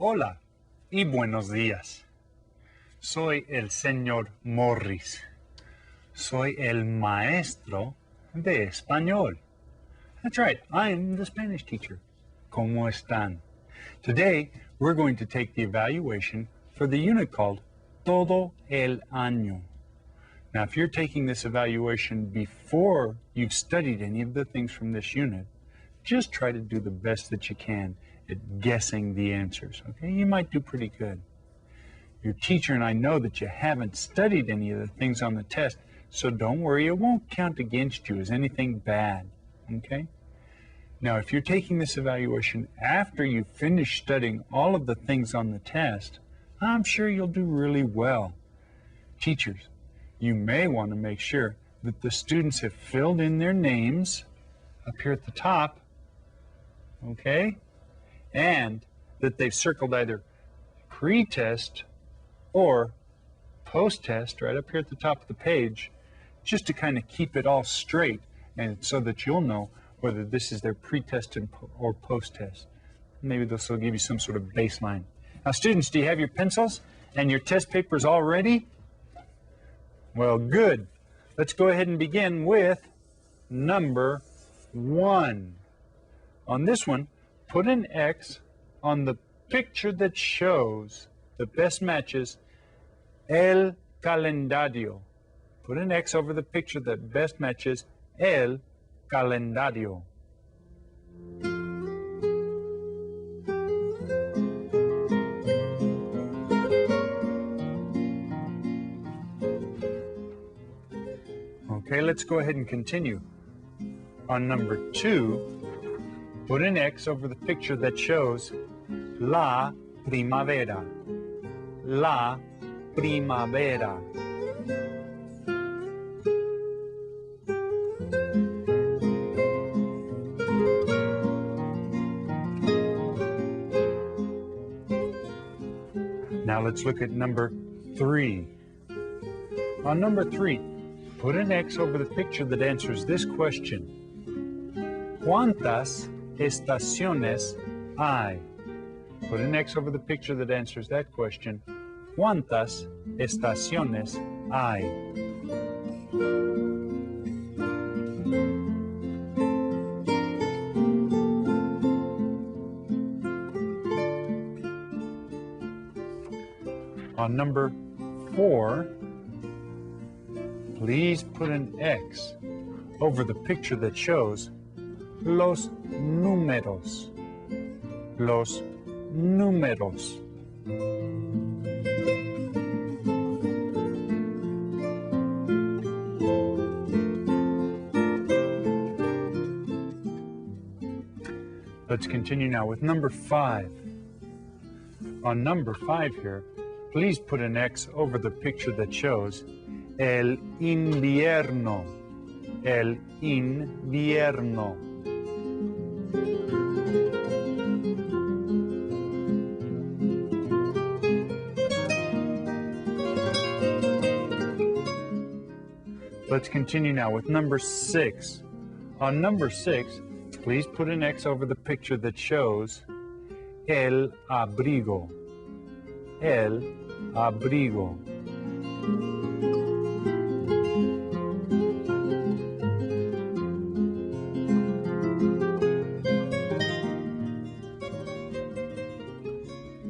Hola y buenos días. Soy el señor Morris. Soy el maestro de español. That's right, I'm the Spanish teacher. ¿Cómo están? Today, we're going to take the evaluation for the unit called Todo el Año. Now, if you're taking this evaluation before you've studied any of the things from this unit, just try to do the best that you can at guessing the answers, okay? You might do pretty good. Your teacher and I know that you haven't studied any of the things on the test, so don't worry, it won't count against you as anything bad, okay? Now, if you're taking this evaluation after you finish studying all of the things on the test, I'm sure you'll do really well. Teachers, you may want to make sure that the students have filled in their names up here at the top, okay? And that they've circled either pre-test or post-test right up here at the top of the page, just to kind of keep it all straight and so that you'll know whether this is their pre-test or post-test. Maybe this will give you some sort of baseline. Now, students, do you have your pencils and your test papers all ready? Well, good. Let's go ahead and begin with number 1. On this one, put an X on the picture that shows the best matches el calendario. Put an X over the picture that best matches el calendario. Okay, let's go ahead and continue. On number 2, put an X over the picture that shows la primavera. La primavera. Now let's look at number 3. On number 3, put an X over the picture that answers this question. ¿Cuántas estaciones hay? Put an X over the picture that answers that question. ¿Cuántas estaciones hay? On number 4, please put an X over the picture that shows los números. Los números. Let's continue now with number 5. On number 5 here, please put an X over the picture that shows el invierno. El invierno. Let's continue now with number 6. On number 6, please put an X over the picture that shows el abrigo. El abrigo.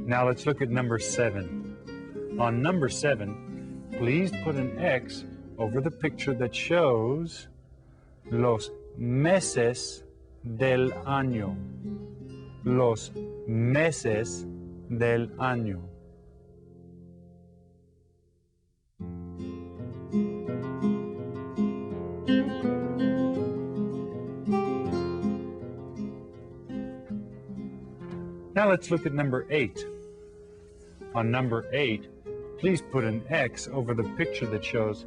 Now let's look at number 7. On number 7, please put an X over the picture that shows los meses del año. Los meses del año. Now let's look at number 8. On number 8, please put an X over the picture that shows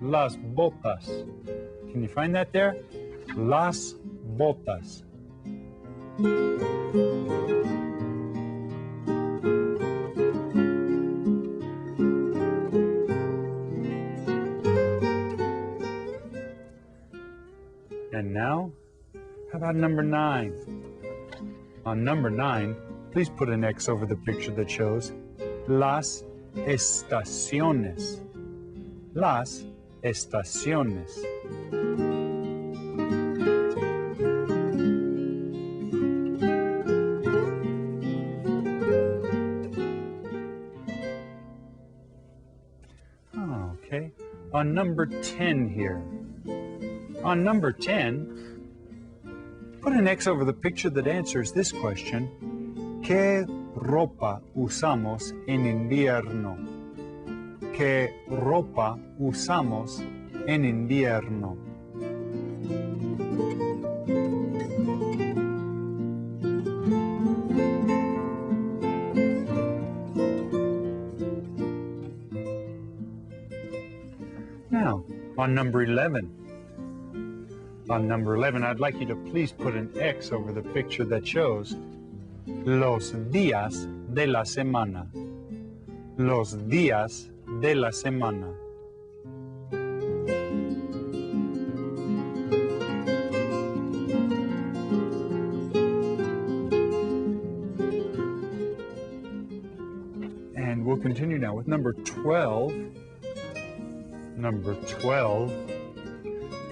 las botas. Can you find that there? Las botas. And now, how about number 9? On number 9, please put an X over the picture that shows las estaciones. Las estaciones. Okay, on number 10 here. On number 10, put an X over the picture that answers this question. ¿Qué ropa usamos en invierno? ¿Qué ropa usamos en invierno? Now, on number 11. On number 11, I'd like you to please put an X over the picture that shows los días de la semana. Los días de la semana. And we'll continue now with number 12. Number 12.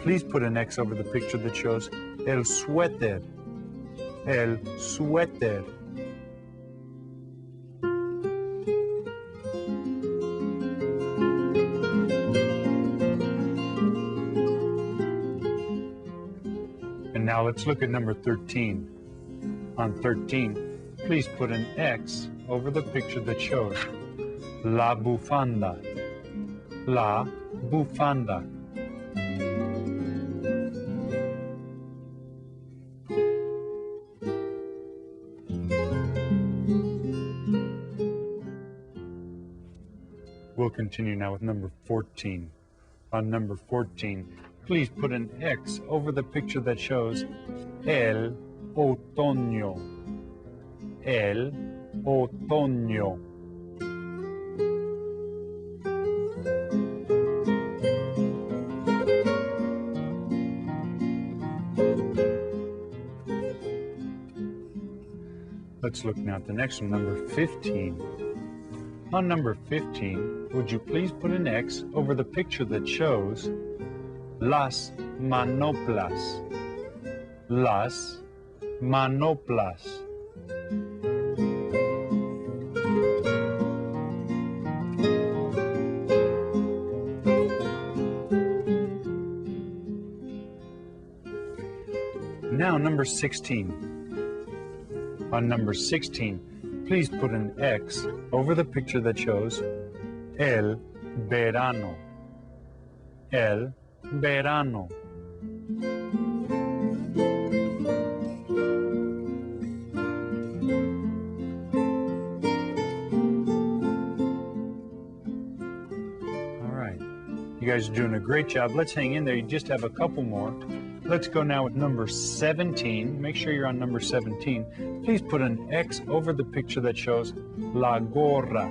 Please put an X over the picture that shows el suéter. El suéter. And now let's look at number 13. On 13, please put an X over the picture that shows la bufanda. La bufanda. We'll continue now with number 14. On number 14, please put an X over the picture that shows el otoño. El otoño. Let's look now at the next one, number 15. On number 15, would you please put an X over the picture that shows las manoplas. Las manoplas. Now number 16. On number 16, please put an X over the picture that shows el verano. El verano. All right. You guys are doing a great job. Let's hang in there. You just have a couple more. Let's go now with number 17. Make sure you're on number 17. Please put an X over the picture that shows la gorra.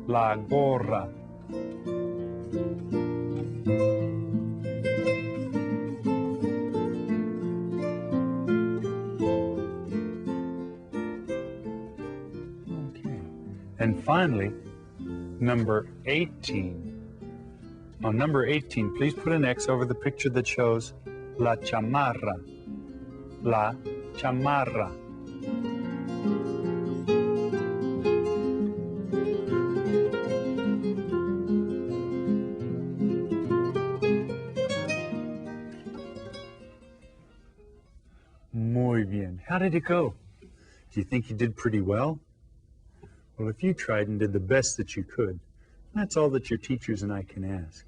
La gorra. Okay. And finally, number 18. On number 18, please put an X over the picture that shows la chamarra. La chamarra. Muy bien. How did it go? Do you think you did pretty well? Well, if you tried and did the best that you could, that's all that your teachers and I can ask.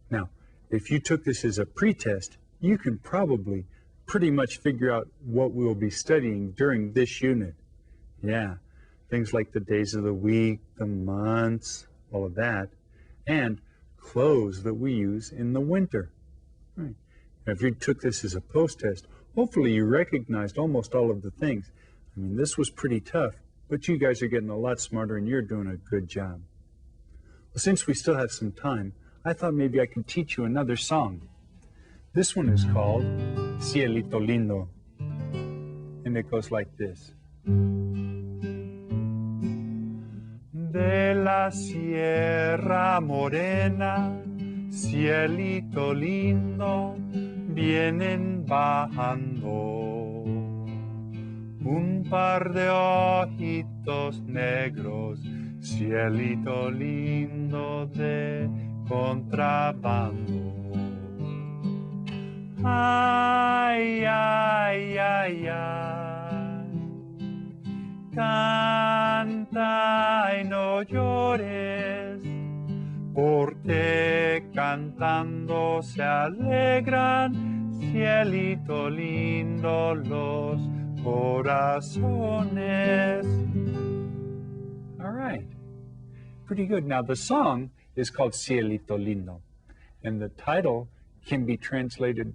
Now, if you took this as a pretest, you can probably pretty much figure out what we'll be studying during this unit. Yeah, things like the days of the week, the months, all of that, and clothes that we use in the winter. Right. Now, if you took this as a post-test, hopefully you recognized almost all of the things. I mean, this was pretty tough, but you guys are getting a lot smarter and you're doing a good job. Well, since we still have some time, I thought maybe I could teach you another song. This one is called Cielito Lindo, and it goes like this. de la Sierra Morena, cielito lindo, vienen bajando un par de ojitos negros, cielito lindo de contrabando. Ay, ay, ay, ay, canta y no llores, porque cantando se alegran, cielito lindo, los corazones. All right, pretty good. Now the song is called Cielito Lindo, and the title can be translated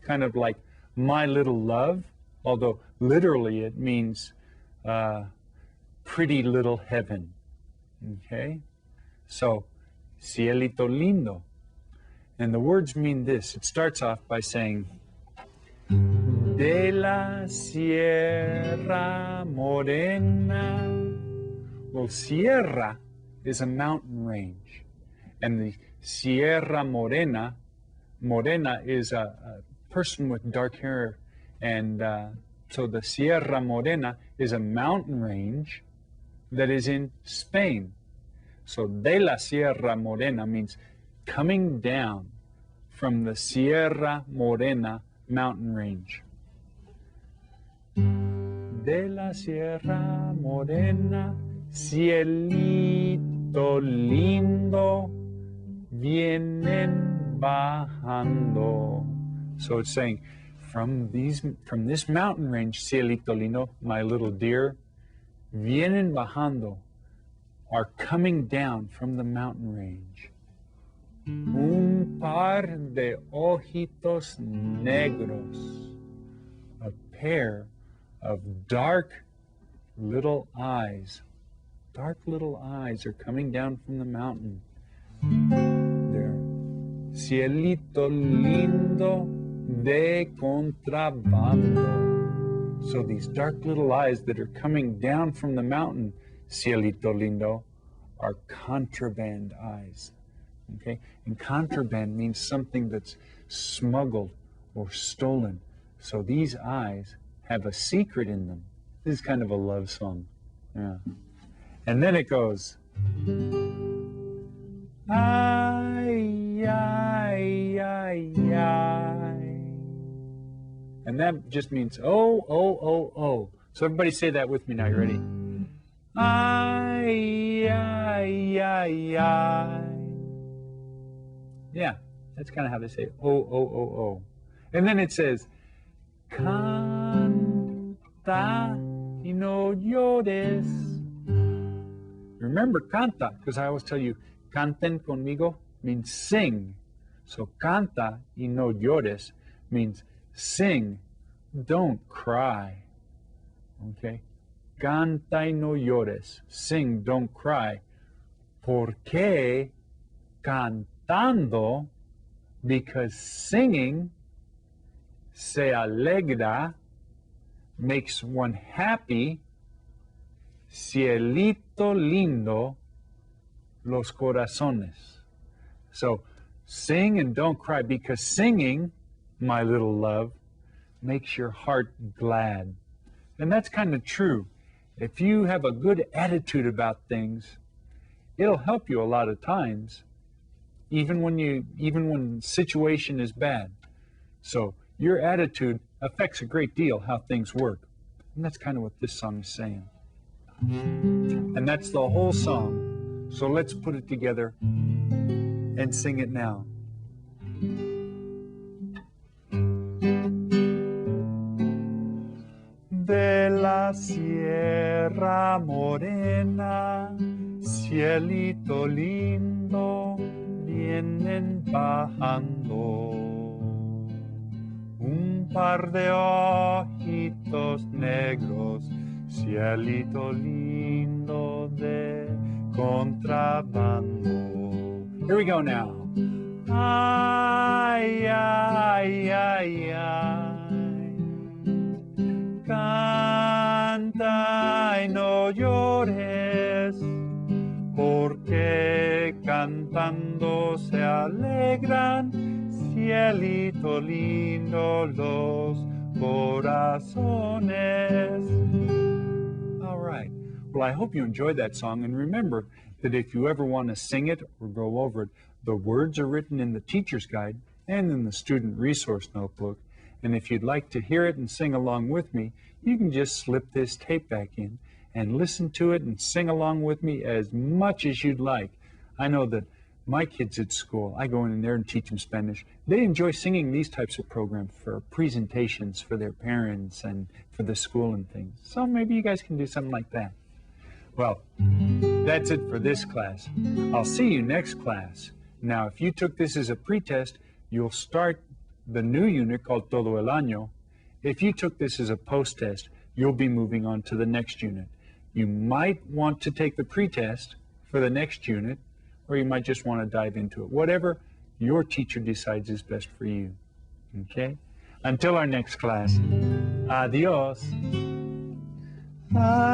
kind of like My Little Love, although literally it means pretty little heaven. Okay, so Cielito Lindo, and the words mean this. It starts off by saying, de la Sierra Morena. Well, Sierra is a mountain range, and the Sierra Morena, Morena is a person with dark hair, and so the Sierra Morena is a mountain range that is in Spain. So de la Sierra Morena means coming down from the Sierra Morena mountain range. De la Sierra Morena, cielito lindo, vienen bajando. So it's saying, from this mountain range, cielito lindo, my little dear, vienen bajando, are coming down from the mountain range. Un par de ojitos negros, a pair of dark little eyes. Dark little eyes are coming down from the mountain. They're cielito lindo de contrabando. So these dark little eyes that are coming down from the mountain, cielito lindo, are contraband eyes. Okay? And contraband means something that's smuggled or stolen. So these eyes have a secret in them. This is kind of a love song. Yeah. And then it goes, ay, ay, ay, ay. And that just means, oh, oh, oh, oh. So everybody say that with me now. You ready? Ay, ay, ay, ay. Yeah, that's kind of how they say, oh, oh, oh, oh. And then it says, canta y no llores. Remember, canta, because I always tell you, canten conmigo means sing. So canta y no llores means sing, don't cry. Okay? Canta y no llores, sing, don't cry. Porque cantando, because singing, se alegra, makes one happy, cielito lindo, los corazones. So sing and don't cry, because singing, my little love, makes your heart glad. And that's kind of true. If you have a good attitude about things, it'll help you a lot of times, even when situation is bad. So your attitude affects a great deal how things work. And that's kind of what this song is saying. And that's the whole song. So let's put it together and sing it now. De la Sierra Morena, cielito lindo, vienen bajando un par de ojitos negros, cielito lindo de contrabando. Here we go now. Ay, ay, ay, ay. Canta y no llores, que cantando se alegran, cielito lindo los corazones. All right. Well, I hope you enjoyed that song, and remember that if you ever want to sing it or go over it, the words are written in the teacher's guide and in the student resource notebook. And if you'd like to hear it and sing along with me, you can just slip this tape back in and listen to it and sing along with me as much as you'd like. I know that my kids at school, I go in there and teach them Spanish. They enjoy singing these types of programs for presentations for their parents and for the school and things. So maybe you guys can do something like that. Well, that's it for this class. I'll see you next class. Now, if you took this as a pretest, you'll start the new unit called Todo el Año. If you took this as a post-test, you'll be moving on to the next unit. You might want to take the pretest for the next unit, or you might just want to dive into it. Whatever your teacher decides is best for you. Okay? Until our next class. Adios. Adios.